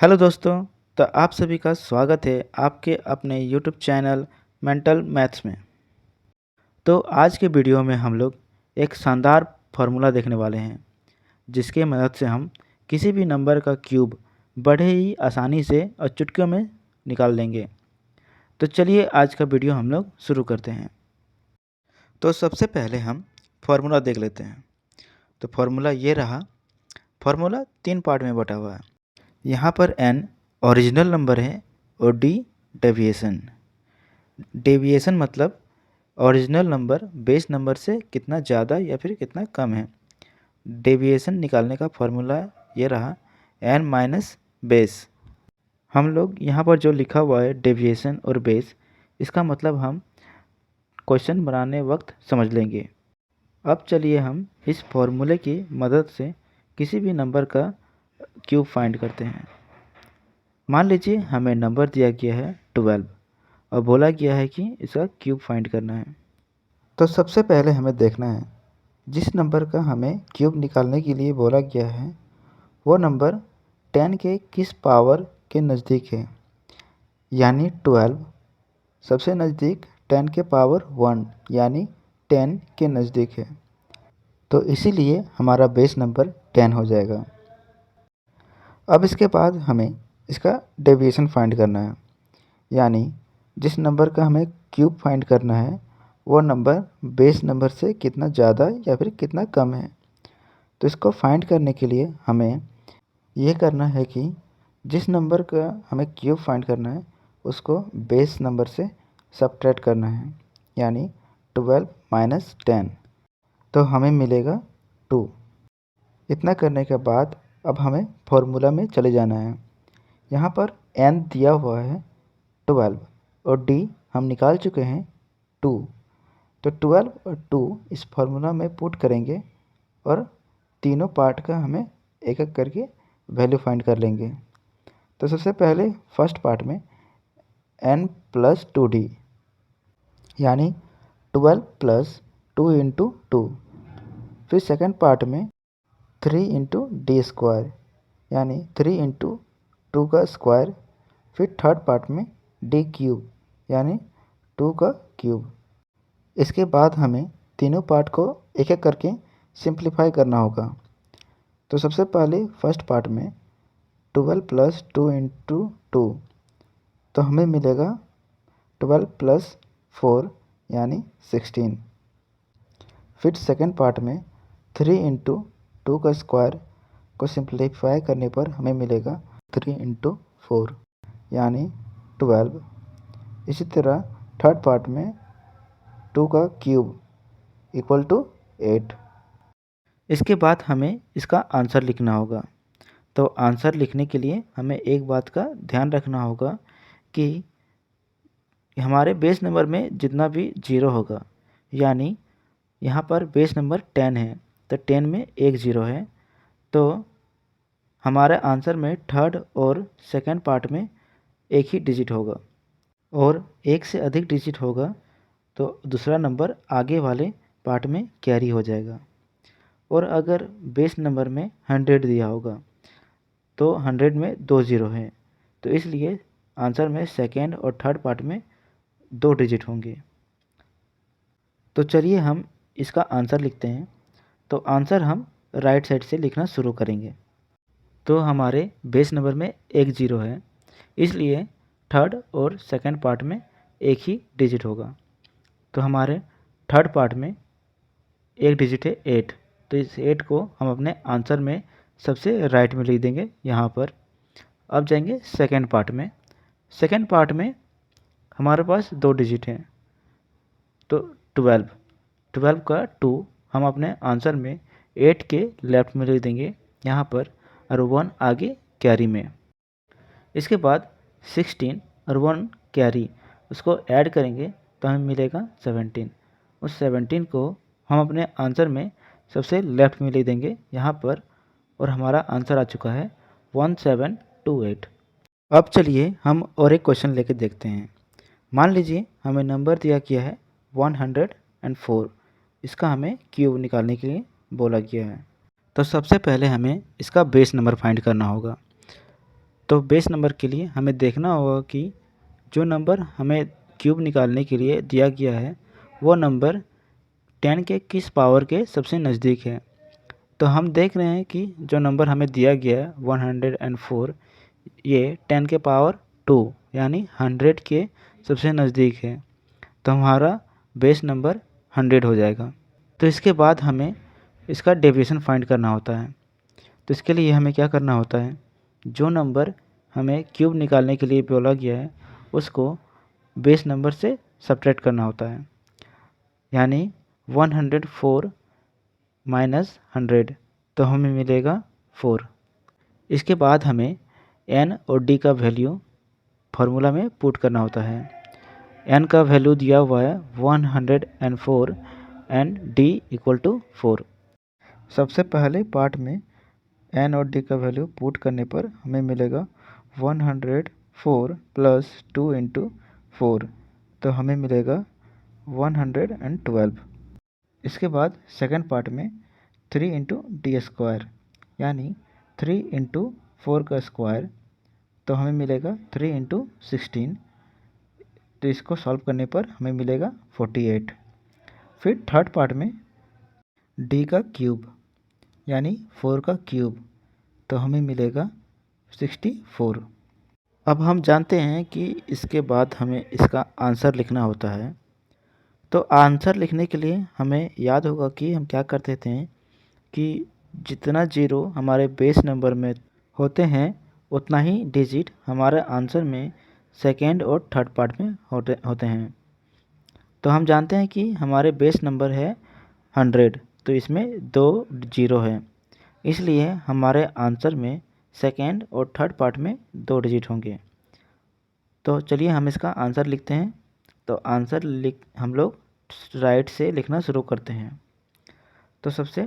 Hello दोस्तों। तो आप सभी का स्वागत है आपके अपने यूट्यूब चैनल मेंटल मैथ्स में। तो आज के वीडियो में हम लोग एक शानदार फार्मूला देखने वाले हैं जिसके मदद से हम किसी भी नंबर का क्यूब बड़े ही आसानी से और चुटकियों में निकाल लेंगे। तो चलिए आज का वीडियो हम लोग शुरू करते हैं। तो सबसे पहले हम फार्मूला देख लेते हैं। तो फार्मूला ये रहा। फार्मूला 3 पार्ट में बटा हुआ है। यहाँ पर n ओरिजिनल नंबर है और d डेविएशन। डेविएशन मतलब ओरिजिनल नंबर बेस नंबर से कितना ज़्यादा या फिर कितना कम है। डेविएशन निकालने का फॉर्मूला ये रहा n माइनस बेस। हम लोग यहाँ पर जो लिखा हुआ है डेविएशन और बेस, इसका मतलब हम क्वेश्चन बनाने वक्त समझ लेंगे। अब चलिए हम इस फॉर्मूले की मदद से किसी भी नंबर का क्यूब फाइंड करते हैं। मान लीजिए हमें नंबर दिया गया है 12 और बोला गया है कि इसका क्यूब फाइंड करना है। तो सबसे पहले हमें देखना है जिस नंबर का हमें क्यूब निकालने के लिए बोला गया है वो नंबर 10 के किस पावर के नज़दीक है। यानी 12 सबसे नज़दीक 10 के पावर 1 यानी 10 के नज़दीक है। तो इसीलिए हमारा बेस नंबर 10 हो जाएगा। अब इसके बाद हमें इसका डेविएशन फाइंड करना है। यानी जिस नंबर का हमें क्यूब फाइंड करना है वो नंबर बेस नंबर से कितना ज़्यादा या फिर कितना कम है। तो इसको फाइंड करने के लिए हमें ये करना है कि जिस नंबर का हमें क्यूब फाइंड करना है उसको बेस नंबर से सब्ट्रैक्ट करना है। यानी 12 माइनस 10, तो हमें मिलेगा 2। इतना करने के बाद अब हमें फॉर्मूला में चले जाना है। यहाँ पर n दिया हुआ है 12 और d हम निकाल चुके हैं 2। तो 12 और 2 इस फार्मूला में पुट करेंगे और तीनों पार्ट का हमें एक एक करके वैल्यू फाइंड कर लेंगे। तो सबसे पहले फर्स्ट पार्ट में n प्लस 2d यानी 12 प्लस 2 इंटू 2। फिर सेकेंड पार्ट में 3 इंटू डी स्क्वायर यानी 3 इंटू 2 का स्क्वायर। फिर थर्ड पार्ट में डी क्यूब यानी 2 का क्यूब। इसके बाद हमें तीनों पार्ट को एक एक करके सिंप्लीफाई करना होगा। तो सबसे पहले फर्स्ट पार्ट में 12 प्लस 2 इंटू 2, तो हमें मिलेगा 12 प्लस 4 यानी 16। फिर सेकेंड पार्ट में 3 इंटू 2 का स्क्वायर को सिंप्लीफाई करने पर हमें मिलेगा 3 इंटू 4 यानी 12। इसी तरह थर्ड पार्ट में 2 का क्यूब इक्वल टू 8। इसके बाद हमें इसका आंसर लिखना होगा। तो आंसर लिखने के लिए हमें एक बात का ध्यान रखना होगा कि हमारे बेस नंबर में जितना भी जीरो होगा, यानी यहाँ पर बेस नंबर 10 है तो 10 में एक ज़ीरो है, तो हमारे आंसर में थर्ड और सेकंड पार्ट में एक ही डिजिट होगा। और एक से अधिक डिजिट होगा तो दूसरा नंबर आगे वाले पार्ट में कैरी हो जाएगा। और अगर बेस नंबर में 100 दिया होगा तो 100 में 2 ज़ीरो हैं, तो इसलिए आंसर में सेकेंड और थर्ड पार्ट में 2 डिजिट होंगे। तो चलिए हम इसका आंसर लिखते हैं। तो आंसर हम राइट साइड से लिखना शुरू करेंगे। तो हमारे बेस नंबर में एक ज़ीरो है, इसलिए थर्ड और सेकेंड पार्ट में एक ही डिजिट होगा। तो हमारे थर्ड पार्ट में एक डिजिट है 8, तो इस 8 को हम अपने आंसर में सबसे राइट में लिख देंगे यहाँ पर। अब जाएंगे सेकेंड पार्ट में। सेकेंड पार्ट में हमारे पास 2 डिजिट हैं, तो 12 का 2 हम अपने आंसर में 8 के लेफ्ट में लिख देंगे यहाँ पर, और 1 आगे कैरी में। इसके बाद 16 और 1 कैरी, उसको ऐड करेंगे तो हमें मिलेगा 17। उस 17 को हम अपने आंसर में सबसे लेफ्ट में लिख देंगे यहाँ पर, और हमारा आंसर आ चुका है 1728। अब चलिए हम और एक क्वेश्चन लेके देखते हैं। मान लीजिए हमें नंबर दिया गया है 104, इसका हमें क्यूब निकालने के लिए बोला गया है। तो सबसे पहले हमें इसका बेस नंबर फाइंड करना होगा। तो बेस नंबर के लिए हमें देखना होगा कि जो नंबर हमें क्यूब निकालने के लिए दिया गया है वो नंबर 10 के किस पावर के सबसे नज़दीक है। तो हम देख रहे हैं कि जो नंबर हमें दिया गया है 104, ये 10 के पावर 2 यानी 100 के सबसे नज़दीक है। तो हमारा बेस नंबर 100 हो जाएगा। तो इसके बाद हमें इसका डेविएशन फाइंड करना होता है। तो इसके लिए हमें क्या करना होता है, जो नंबर हमें क्यूब निकालने के लिए बोला गया है उसको बेस नंबर से सब्ट्रैक्ट करना होता है, यानी 104 माइनस 100, तो हमें मिलेगा 4। इसके बाद हमें n और d का वैल्यू फार्मूला में पुट करना होता है। n का वैल्यू दिया हुआ है 104 एंड d इक्वल टू 4। सबसे पहले पार्ट में n और d का वैल्यू पुट करने पर हमें मिलेगा 104 प्लस 2 इंटू 4, तो हमें मिलेगा 112। इसके बाद सेकंड पार्ट में 3 इंटू डी स्क्वायर यानी 3 इंटू 4 का स्क्वायर, तो हमें मिलेगा 3 इंटू 16। तो इसको सॉल्व करने पर हमें मिलेगा 48। फिर थर्ड पार्ट में d का क्यूब यानी 4 का क्यूब, तो हमें मिलेगा 64। अब हम जानते हैं कि इसके बाद हमें इसका आंसर लिखना होता है। तो आंसर लिखने के लिए हमें याद होगा कि हम क्या करते थे कि जितना जीरो हमारे बेस नंबर में होते हैं उतना ही डिजिट हमारे आंसर में सेकेंड और थर्ड पार्ट में होते हैं। तो हम जानते हैं कि हमारे बेस नंबर है 100, तो इसमें 2 जीरो है, इसलिए हमारे आंसर में सेकेंड और थर्ड पार्ट में 2 डिजिट होंगे। तो चलिए हम इसका आंसर लिखते हैं। तो आंसर हम लोग राइट से लिखना शुरू करते हैं। तो सबसे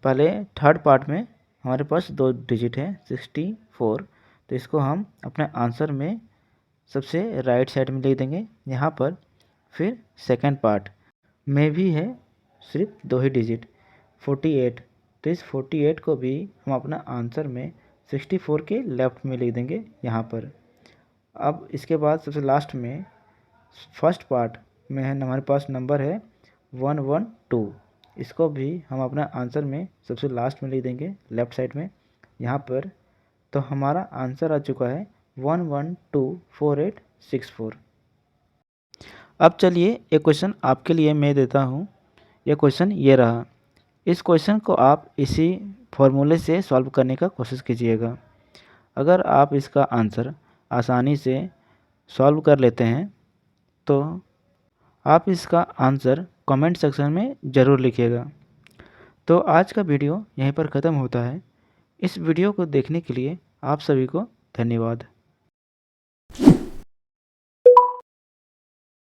पहले थर्ड पार्ट में हमारे पास 2 डिजिट है 64, तो इसको हम अपने आंसर में सबसे राइट साइड में लिख देंगे यहाँ पर। फिर सेकंड पार्ट में भी है सिर्फ 2 ही डिजिट 48, तो इस 48 को भी हम अपना आंसर में 64 के लेफ्ट में लिख देंगे यहाँ पर। अब इसके बाद सबसे लास्ट में फर्स्ट पार्ट में है हमारे पास नंबर है 112, इसको भी हम अपना आंसर में सबसे लास्ट में लिख देंगे लेफ़्ट साइड में यहाँ पर। तो हमारा आंसर आ चुका है 1124864। अब चलिए एक क्वेश्चन आपके लिए मैं देता हूँ। यह क्वेश्चन ये रहा। इस क्वेश्चन को आप इसी फॉर्मूले से सॉल्व करने का कोशिश कीजिएगा। अगर आप इसका आंसर आसानी से सॉल्व कर लेते हैं तो आप इसका आंसर कमेंट सेक्शन में ज़रूर लिखिएगा। तो आज का वीडियो यहीं पर ख़त्म होता है। इस वीडियो को देखने के लिए आप सभी को धन्यवाद।